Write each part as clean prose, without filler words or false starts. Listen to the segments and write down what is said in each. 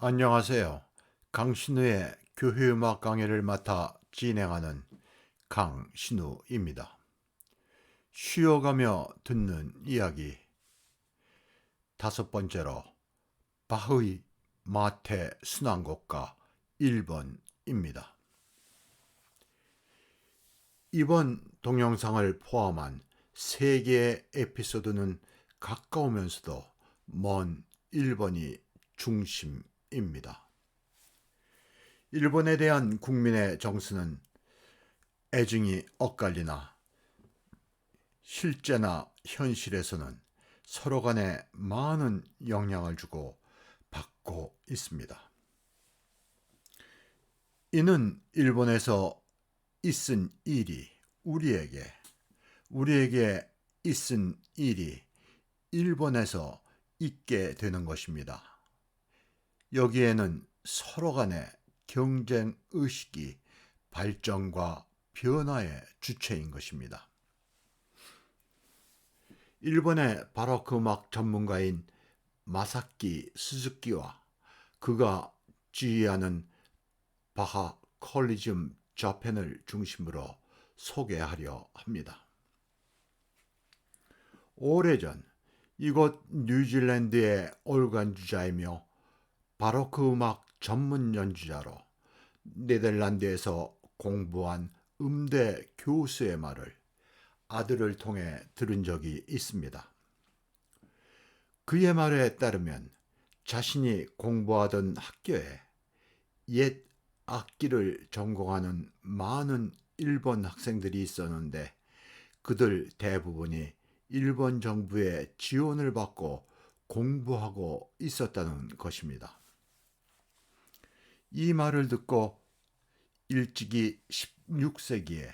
안녕하세요. 강신우의 교회음악 강의를 맡아 진행하는 강신우입니다. 쉬어가며 듣는 이야기 다섯 번째로 바흐의 마태 순환곡가 1번입니다. 이번 동영상을 포함한 세 개의 에피소드는 가까우면서도 먼 1번이 중심입니다. 일본에 대한 국민의 정서는 애증이 엇갈리나 실제나 현실에서는 서로 간에 많은 영향을 주고 받고 있습니다. 이는 일본에서 있은 일이 우리에게 있은 일이 일본에서 있게 되는 것입니다. 여기에는 서로 간의 경쟁 의식이 발전과 변화의 주체인 것입니다. 일본의 바로크 음악 전문가인 마사키 스즈키와 그가 지휘하는 바하 컬리즘 자펜을 중심으로 소개하려 합니다. 오래전 이곳 뉴질랜드의 올간주자이며 바로크 음악 전문 연주자로 네덜란드에서 공부한 음대 교수의 말을 아들을 통해 들은 적이 있습니다. 그의 말에 따르면 자신이 공부하던 학교에 옛 악기를 전공하는 많은 일본 학생들이 있었는데 그들 대부분이 일본 정부의 지원을 받고 공부하고 있었다는 것입니다. 이 말을 듣고 일찍이 16세기에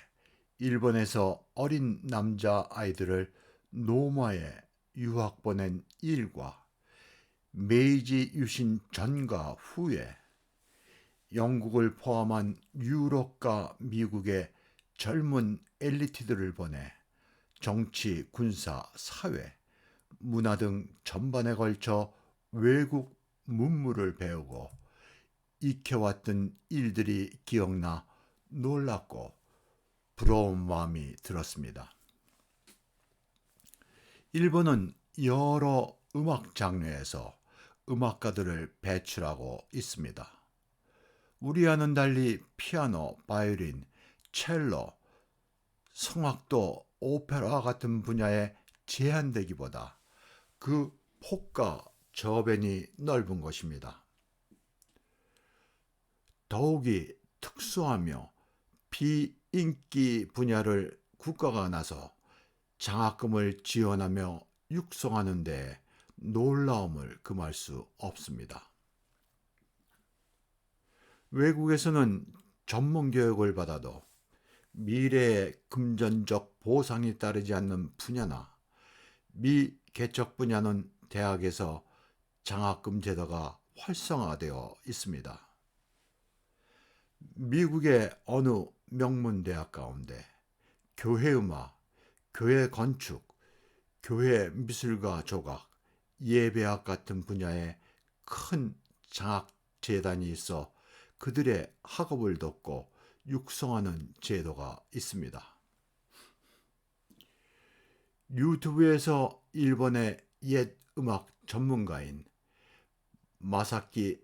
일본에서 어린 남자 아이들을 노마에 유학 보낸 일과 메이지 유신 전과 후에 영국을 포함한 유럽과 미국의 젊은 엘리트들을 보내 정치, 군사, 사회, 문화 등 전반에 걸쳐 외국 문물을 배우고 익혀왔던 일들이 기억나 놀랍고 부러운 마음이 들었습니다. 일본은 여러 음악 장르에서 음악가들을 배출하고 있습니다. 우리와는 달리 피아노, 바이올린, 첼로, 성악도 오페라 같은 분야에 제한되기보다 그 폭과 저변이 넓은 것입니다. 더욱이 특수하며 비인기 분야를 국가가 나서 장학금을 지원하며 육성하는 데 놀라움을 금할 수 없습니다. 외국에서는 전문 교육을 받아도 미래의 금전적 보상이 따르지 않는 분야나 미개척 분야는 대학에서 장학금 제도가 활성화되어 있습니다. 미국의 어느 명문 대학 가운데 교회 음악, 교회 건축, 교회 미술과 조각, 예배학 같은 분야에 큰 장학 재단이 있어 그들의 학업을 돕고 육성하는 제도가 있습니다. 유튜브에서 일본의 옛 음악 전문가인 마사키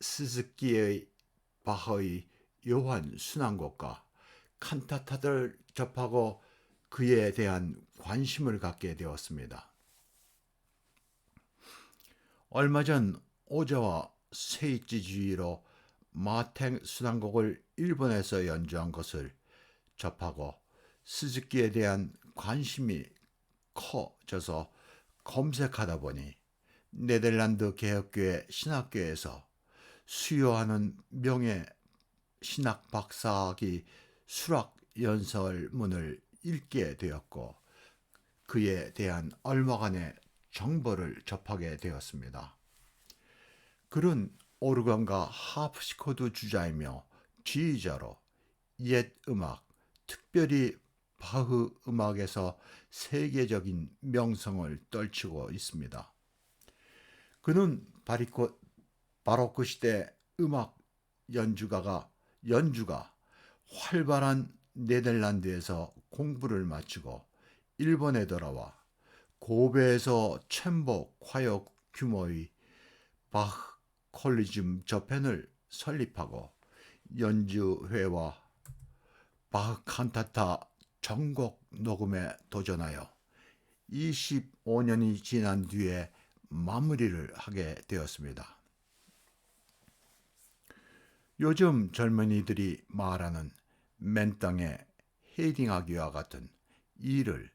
스즈키의 바하의 요한 순환곡과 칸타타를 접하고 그에 대한 관심을 갖게 되었습니다. 얼마 전 오자와 세이치 주의로 마탱 순환곡을 일본에서 연주한 것을 접하고 스즈키에 대한 관심이 커져서 검색하다 보니 네덜란드 개혁교회 신학교에서 수요하는 명예 신학 박사학위 수락 연설문을 읽게 되었고 그에 대한 얼마간의 정보를 접하게 되었습니다. 그는 오르간과 하프시코드 주자이며 지휘자로 옛 음악, 특별히 바흐 음악에서 세계적인 명성을 떨치고 있습니다. 그는 바로크 시대 음악 연주가 활발한 네덜란드에서 공부를 마치고 일본에 돌아와 고베에서 챔버 콰이어 규모의 바흐 콜리즘 저편을 설립하고 연주회와 바흐 칸타타 전곡 녹음에 도전하여 25년이 지난 뒤에 마무리를 하게 되었습니다. 요즘 젊은이들이 말하는 맨땅에 헤딩하기와 같은 일을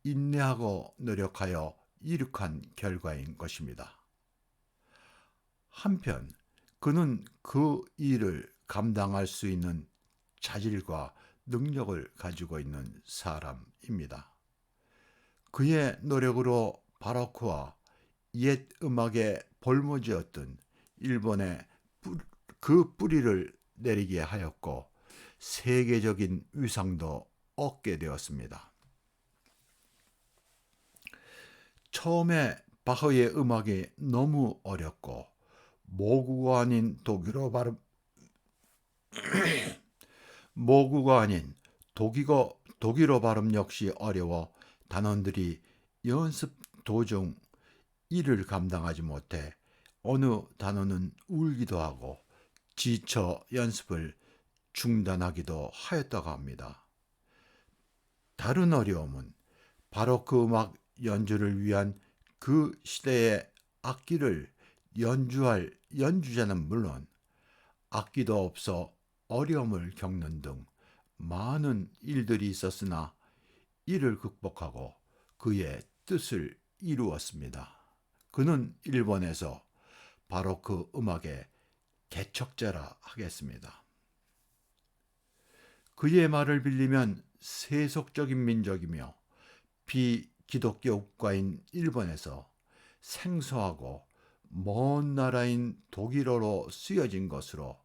인내하고 노력하여 이룩한 결과인 것입니다. 한편 그는 그 일을 감당할 수 있는 자질과 능력을 가지고 있는 사람입니다. 그의 노력으로 바로크와 옛 음악에 볼모지었던 일본의 그 뿌리를 내리게 하였고 세계적인 위상도 얻게 되었습니다. 처음에 바흐의 음악이 너무 어렵고 모국어가 아닌 독일어 발음 역시 어려워 단원들이 연습 도중 이를 감당하지 못해 어느 단원은 울기도 하고 지쳐 연습을 중단하기도 하였다고 합니다. 다른 어려움은 바로 그 음악 연주를 위한 그 시대의 악기를 연주할 연주자는 물론 악기도 없어 어려움을 겪는 등 많은 일들이 있었으나 이를 극복하고 그의 뜻을 이루었습니다. 그는 일본에서 바로 그 음악의 개척자라 하겠습니다. 그의 말을 빌리면 세속적인 민족이며 비기독교 국가인 일본에서 생소하고 먼 나라인 독일어로 쓰여진 것으로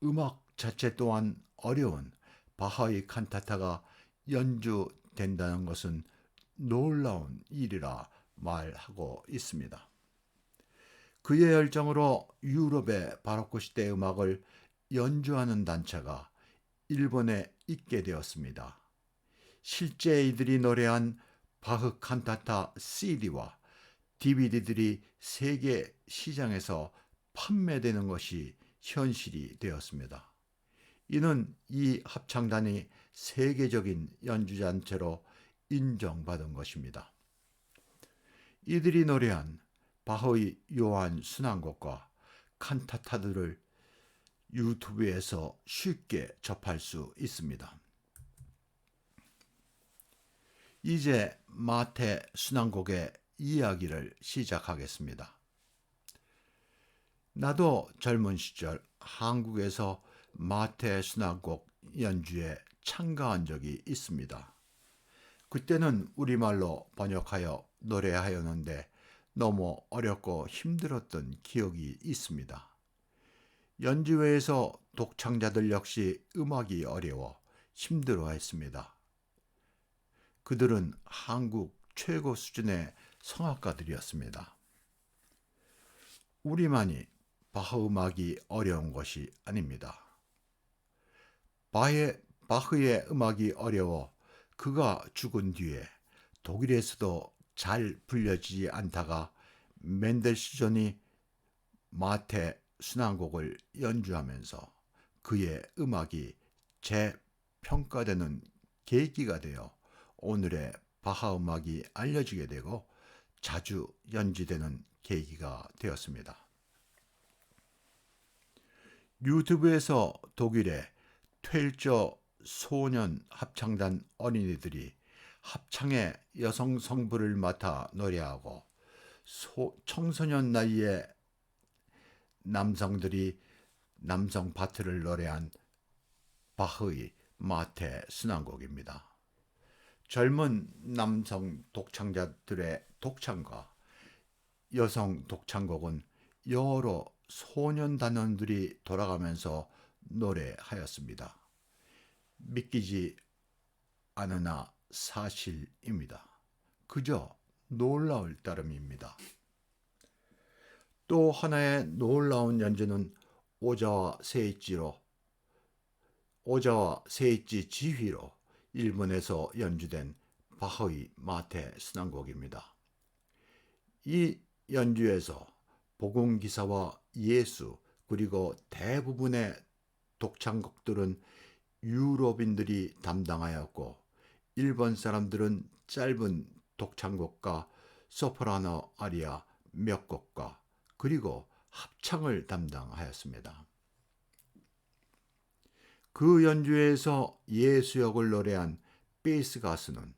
음악 자체 또한 어려운 바하의 칸타타가 연주된다는 것은 놀라운 일이라 말하고 있습니다. 그의 열정으로 유럽의 바로크 시대 음악을 연주하는 단체가 일본에 있게 되었습니다. 실제 이들이 노래한 바흐 칸타타 CD와 DVD들이 세계 시장에서 판매되는 것이 현실이 되었습니다. 이는 이 합창단이 세계적인 연주단체로 인정받은 것입니다. 이들이 노래한 바흐의 요한 순환곡과 칸타타들을 유튜브에서 쉽게 접할 수 있습니다. 이제 마태 순환곡의 이야기를 시작하겠습니다. 나도 젊은 시절 한국에서 마태 순환곡 연주에 참가한 적이 있습니다. 그때는 우리말로 번역하여 노래하였는데 너무 어렵고 힘들었던 기억이 있습니다. 연주회에서 독창자들 역시 음악이 어려워 힘들어했습니다. 그들은 한국 최고 수준의 성악가들이었습니다. 우리만이 바흐 음악이 어려운 것이 아닙니다. 바흐의 음악이 어려워 그가 죽은 뒤에 독일에서도 잘 불려지지 않다가 멘델스존이 마태 순환곡을 연주하면서 그의 음악이 재평가되는 계기가 되어 오늘의 바하 음악이 알려지게 되고 자주 연주되는 계기가 되었습니다. 유튜브에서 독일의 퇴일저 소년 합창단 어린이들이 합창의 여성 성부를 맡아 노래하고 청소년 나이의 남성들이 남성 파트를 노래한 바흐의 마태 순환곡입니다. 젊은 남성 독창자들의 독창과 여성 독창곡은 여러 소년 단원들이 돌아가면서 노래하였습니다. 믿기지 않으나 사실입니다. 그저 놀라울 따름입니다. 또 하나의 놀라운 연주는 오자와 세이지 지휘로 일본에서 연주된 바흐의 마테 순환곡입니다. 이 연주에서 복음기사와 예수 그리고 대부분의 독창곡들은 유럽인들이 담당하였고 일본 사람들은 짧은 독창곡과 소프라노 아리아 몇 곡과 그리고 합창을 담당하였습니다. 그 연주에서 예수 역을 노래한 베이스 가수는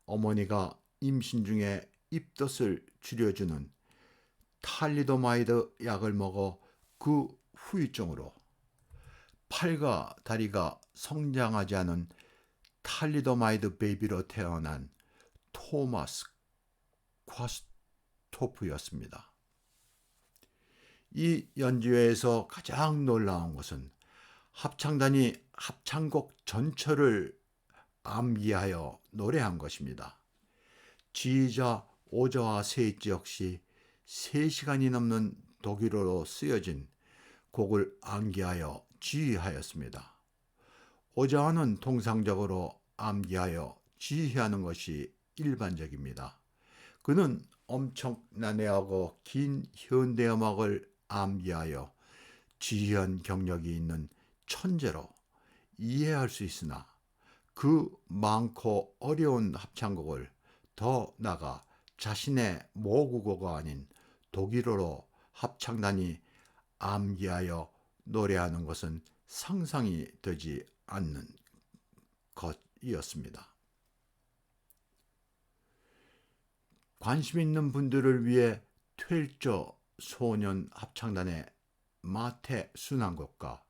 어머니가 임신 중에 입덧을 줄여주는 탈리도마이드 약을 먹어 그 후유증으로 팔과 다리가 성장하지 않은 탈리도마이드 베이비로 태어난 토마스 콰스토프였습니다. 이 연주회에서 가장 놀라운 것은 합창단이 합창곡 전체를 암기하여 노래한 것입니다. 지휘자 오자와 세이지 역시 3시간이 넘는 독일어로 쓰여진 곡을 암기하여 지휘하였습니다. 오자와는 통상적으로 암기하여 지휘하는 것이 일반적입니다. 그는 엄청나네하고 긴 현대음악을 암기하여 지휘한 경력이 있는 천재로 이해할 수 있으나 그 많고 어려운 합창곡을 더 나아가 자신의 모국어가 아닌 독일어로 합창단이 암기하여 노래하는 것은 상상이 되지 않는 것이었습니다. 관심 있는 분들을 위해 퇴일저 소년 합창단의 마테 순환곡과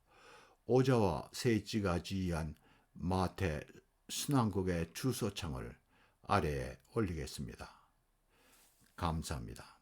오자와 세이지가 지휘한 마테 순환곡의 주소창을 아래에 올리겠습니다. 감사합니다.